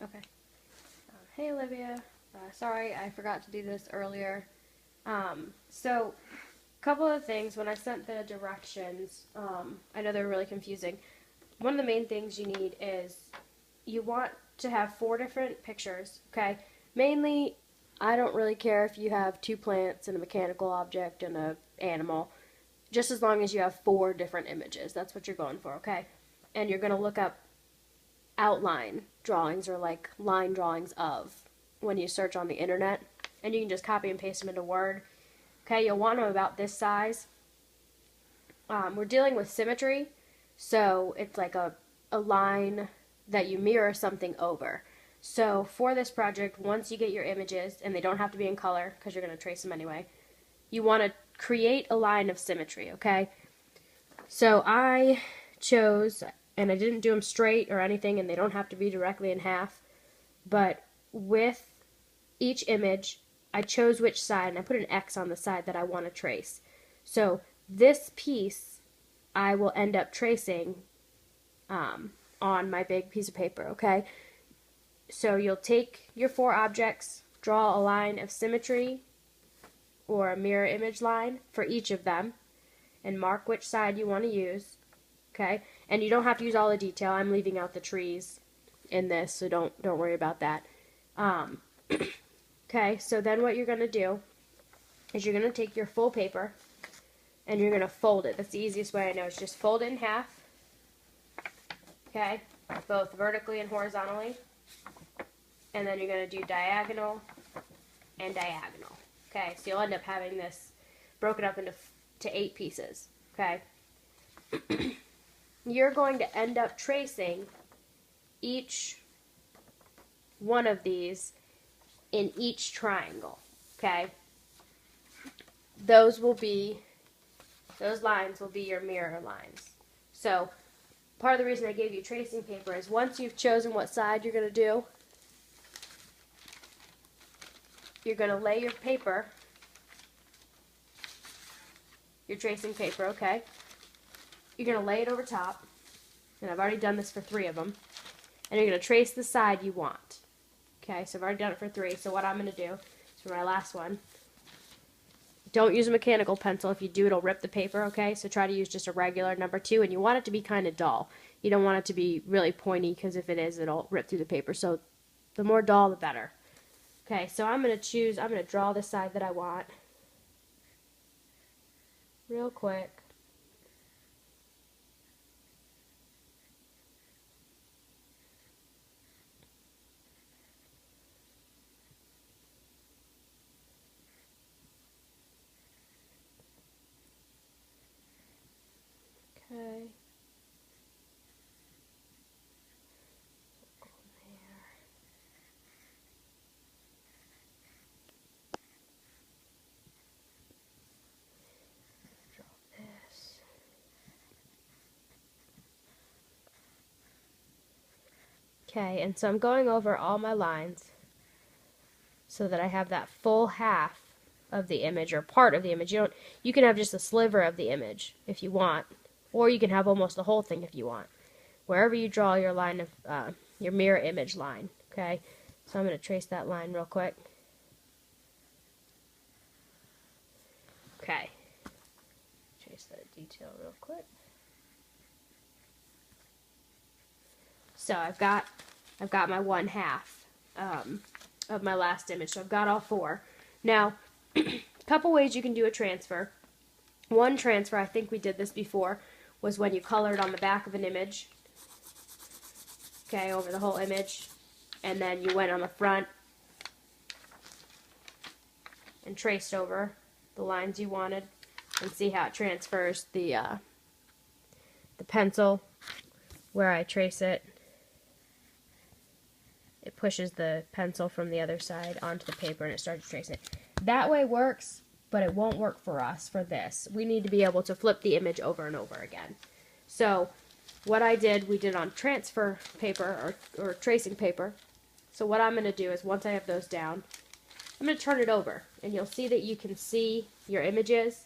Okay. Hey Olivia. Sorry, I forgot to do this earlier. So, a couple of things. When I sent the directions, I know they're really confusing. One of the main things you need is you want to have 4 different pictures, okay? Mainly, I don't really care if you have 2 plants and a mechanical object and a animal, just as long as you have 4 different images. That's what you're going for, okay? And you're going to look up outline drawings or like line drawings of when you search on the internet, and you can just copy and paste them into Word. Okay, you'll want them about this size. We're dealing with symmetry, so it's like a line that you mirror something over. So for this project, once you get your images, and they don't have to be in color because you're going to trace them anyway, you want to create a line of symmetry, okay? So I chose, and I didn't do them straight or anything, and they don't have to be directly in half, but with each image, I chose which side, and I put an X on the side that I want to trace. So this piece, I will end up tracing on my big piece of paper, okay? So you'll take your 4 objects, draw a line of symmetry, or a mirror image line for each of them, and mark which side you want to use, okay? And you don't have to use all the detail. I'm leaving out the trees in this, so don't worry about that. Okay, so then what you're going to do is you're going to take your full paper and you're going to fold it. That's the easiest way I know. Is just fold it in half, okay, both vertically and horizontally, and then you're going to do diagonal and diagonal. Okay, so you'll end up having this broken up into 8 pieces, okay? You're going to end up tracing each one of these in each triangle, okay? Those lines will be your mirror lines. So part of the reason I gave you tracing paper is once you've chosen what side you're going to do, you're going to lay your paper, your tracing paper, okay? You're going to lay it over top, and I've already done this for 3 of them, and you're going to trace the side you want. Okay, so I've already done it for 3, so what I'm going to do is for my last one, don't use a mechanical pencil. If you do, it'll rip the paper, okay? So try to use just a regular number 2, and you want it to be kind of dull. You don't want it to be really pointy, because if it is, it'll rip through the paper. So the more dull, the better. Okay, so I'm going to draw the side that I want real quick. Okay. Okay, and so I'm going over all my lines so that I have that full half of the image or part of the image. You can have just a sliver of the image if you want, or you can have almost the whole thing if you want. Wherever you draw your line of your mirror image line, okay? So I'm going to trace that line real quick. Okay. Trace that detail real quick. So I've got my 1/2 of my last image. So I've got all 4. Now, a couple ways you can do a transfer. One transfer, I think we did this before, was when you colored on the back of an image, okay, over the whole image, and then you went on the front and traced over the lines you wanted, and see how it transfers the pencil where I trace it. It pushes the pencil from the other side onto the paper and it starts tracing it. That way works, but it won't work for us for this. We need to be able to flip the image over and over again. So what we did on transfer paper or tracing paper. So what I'm going to do is once I have those down, I'm going to turn it over, and you'll see that you can see your images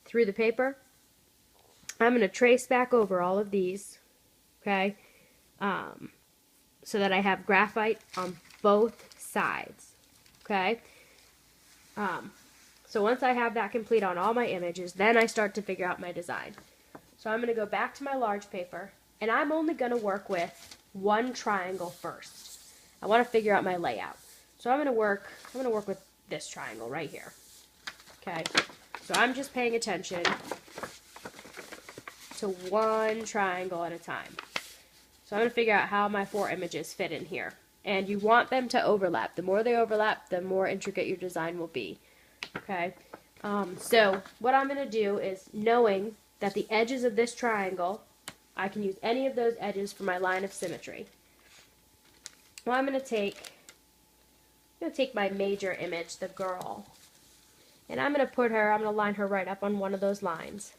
through the paper. I'm going to trace back over all of these, okay? so that I have graphite on both sides. Okay? So once I have that complete on all my images, then I start to figure out my design. So I'm going to go back to my large paper, and I'm only going to work with one triangle first. I want to figure out my layout. So I'm going to work with this triangle right here. Okay? So I'm just paying attention to one triangle at a time. So I'm going to figure out how my 4 images fit in here. And you want them to overlap. The more they overlap, the more intricate your design will be. Okay? So what I'm going to do is, knowing that the edges of this triangle, I can use any of those edges for my line of symmetry. Well, I'm going to take my major image, the girl, and I'm going to line her right up on one of those lines.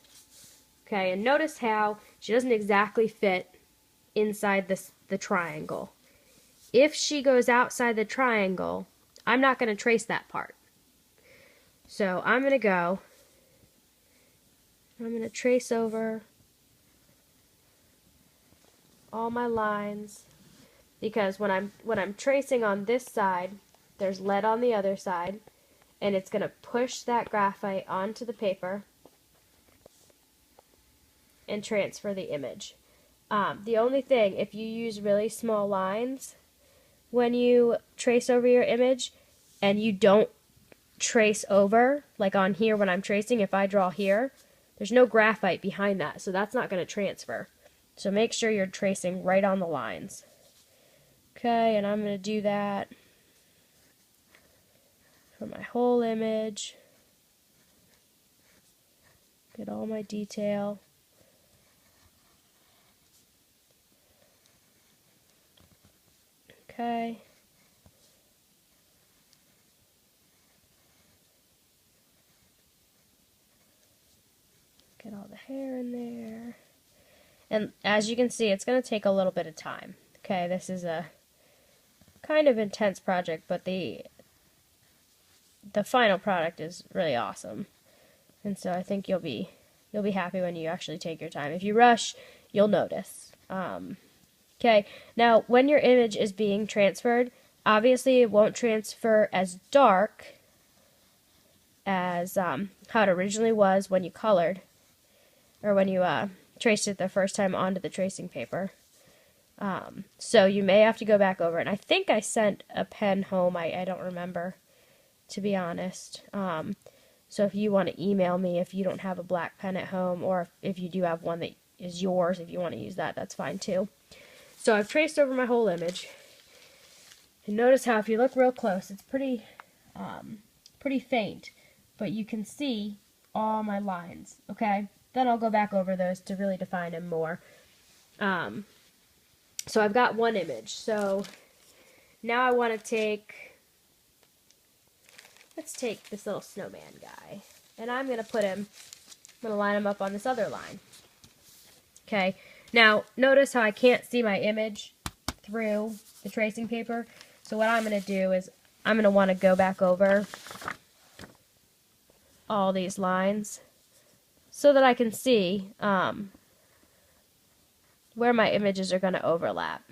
Okay, and notice how she doesn't exactly fit inside the triangle. If she goes outside the triangle, I'm not going to trace that part. So I'm going to trace over all my lines, because when I'm tracing on this side, there's lead on the other side, and it's going to push that graphite onto the paper and transfer the image. The only thing, if you use really small lines when you trace over your image, and you don't trace over, like on here when I'm tracing, if I draw here, there's no graphite behind that, so that's not going to transfer. So make sure you're tracing right on the lines. Okay, and I'm going to do that for my whole image. Get all my detail. Okay. Get all the hair in there. And as you can see, it's going to take a little bit of time. Okay, this is a kind of intense project, but the final product is really awesome. And so I think you'll be happy when you actually take your time. If you rush, you'll notice. Okay, now when your image is being transferred, obviously it won't transfer as dark as how it originally was when you colored, or when you traced it the first time onto the tracing paper. So you may have to go back over it. And I think I sent a pen home. I don't remember, to be honest. So if you want to email me if you don't have a black pen at home, or if you do have one that is yours, if you want to use that, that's fine too. So I've traced over my whole image. And notice how if you look real close, it's pretty faint. But you can see all my lines, okay? Then I'll go back over those to really define them more. So I've got one image. So now I want to let's take this little snowman guy. And I'm going to line him up on this other line. Okay. Now, notice how I can't see my image through the tracing paper. So what I'm going to do is I'm going to want to go back over all these lines so that I can see where my images are going to overlap.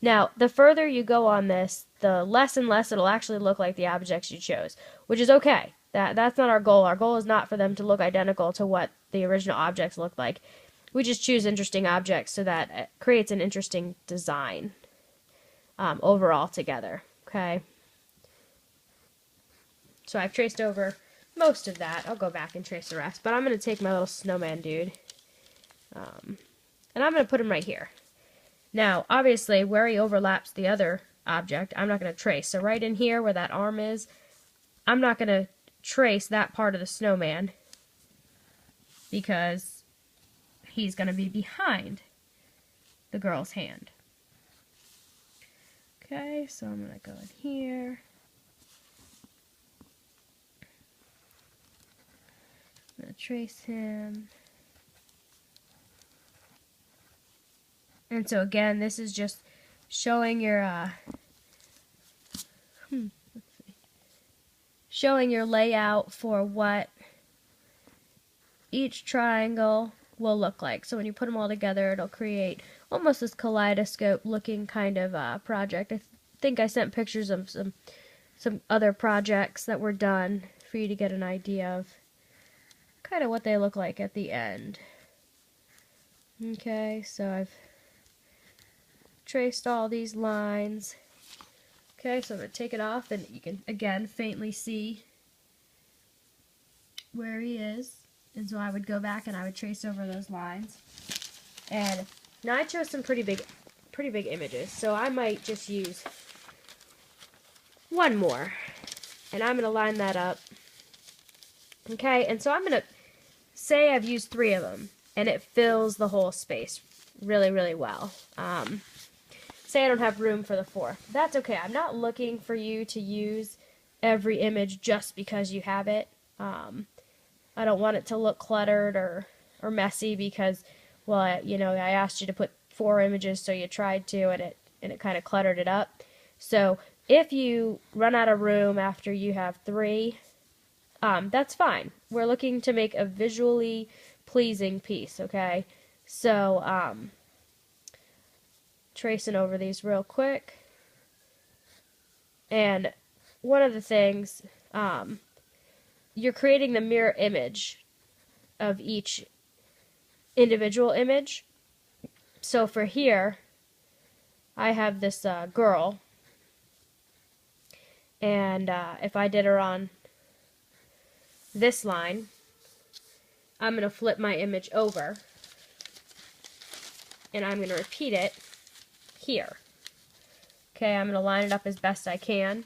Now, the further you go on this, the less and less it'll actually look like the objects you chose, which is okay. That's not our goal. Our goal is not for them to look identical to what the original objects look like. We just choose interesting objects so that it creates an interesting design overall together. Okay. So I've traced over most of that. I'll go back and trace the rest. But I'm going to take my little snowman dude. And I'm going to put him right here. Now, obviously, where he overlaps the other object, I'm not going to trace. So right in here where that arm is, I'm not going to trace that part of the snowman because he's going to be behind the girl's hand. Okay, so I'm going to go in here. I'm going to trace him. And so again, this is just showing your layout for what each triangle will look like. So when you put them all together, it'll create almost this kaleidoscope looking kind of project. I think I sent pictures of some other projects that were done for you to get an idea of kind of what they look like at the end. Okay, so I've traced all these lines. Okay, so I'm going to take it off, and you can again faintly see where he is. And so I would go back and I would trace over those lines. And now I chose some pretty big images, so I might just use one more. And I'm going to line that up. Okay, and so I'm going to say I've used 3 of them, and it fills the whole space really, really well. Say I don't have room for the 4th. That's okay. I'm not looking for you to use every image just because you have it. I don't want it to look cluttered or messy because, well, I asked you to put 4 images, so you tried to, and it kind of cluttered it up. So if you run out of room after you have 3, that's fine. We're looking to make a visually pleasing piece, okay? So, tracing over these real quick. And one of the things, you're creating the mirror image of each individual image. So for here, I have this girl, and if I did her on this line, I'm going to flip my image over, and I'm going to repeat it here. Okay, I'm going to line it up as best I can.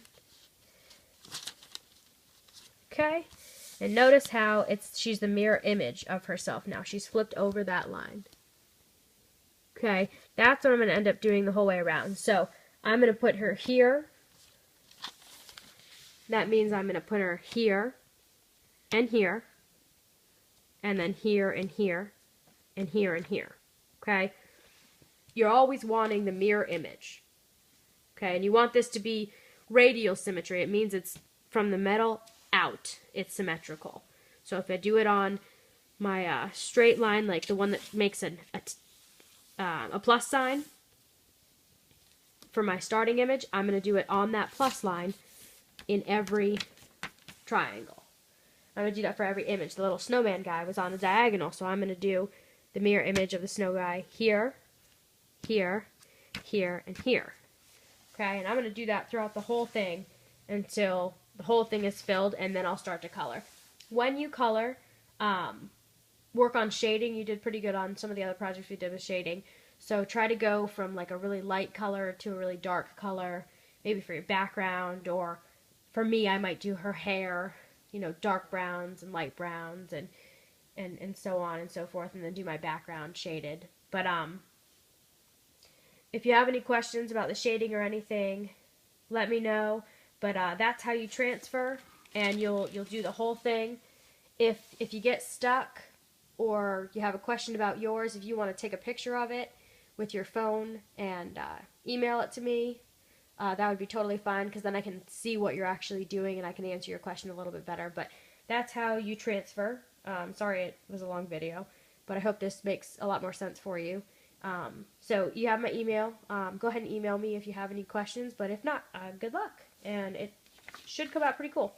Okay, and notice how she's the mirror image of herself now. She's flipped over that line. Okay, that's what I'm going to end up doing the whole way around. So I'm going to put her here. That means I'm going to put her here and here, and then here and here, and here and here. Okay, you're always wanting the mirror image. Okay, and you want this to be radial symmetry. It means it's from the middle out. It's symmetrical. So if I do it on my straight line, like the one that makes a plus sign for my starting image, I'm going to do it on that plus line in every triangle. I'm going to do that for every image. The little snowman guy was on a diagonal, so I'm going to do the mirror image of the snow guy here, here, here, and here. Okay, and I'm going to do that throughout the whole thing until the whole thing is filled, and then I'll start to color. When you color, work on shading. You did pretty good on some of the other projects we did with shading. So try to go from like a really light color to a really dark color, maybe for your background, or for me, I might do her hair, dark browns and light browns and so on and so forth, and then do my background shaded. But if you have any questions about the shading or anything, let me know. But that's how you transfer, and you'll do the whole thing. If you get stuck or you have a question about yours, if you want to take a picture of it with your phone and email it to me, that would be totally fine, because then I can see what you're actually doing and I can answer your question a little bit better. But that's how you transfer. Sorry it was a long video, but I hope this makes a lot more sense for you. So you have my email. Go ahead and email me if you have any questions, but if not, good luck. And it should come out pretty cool.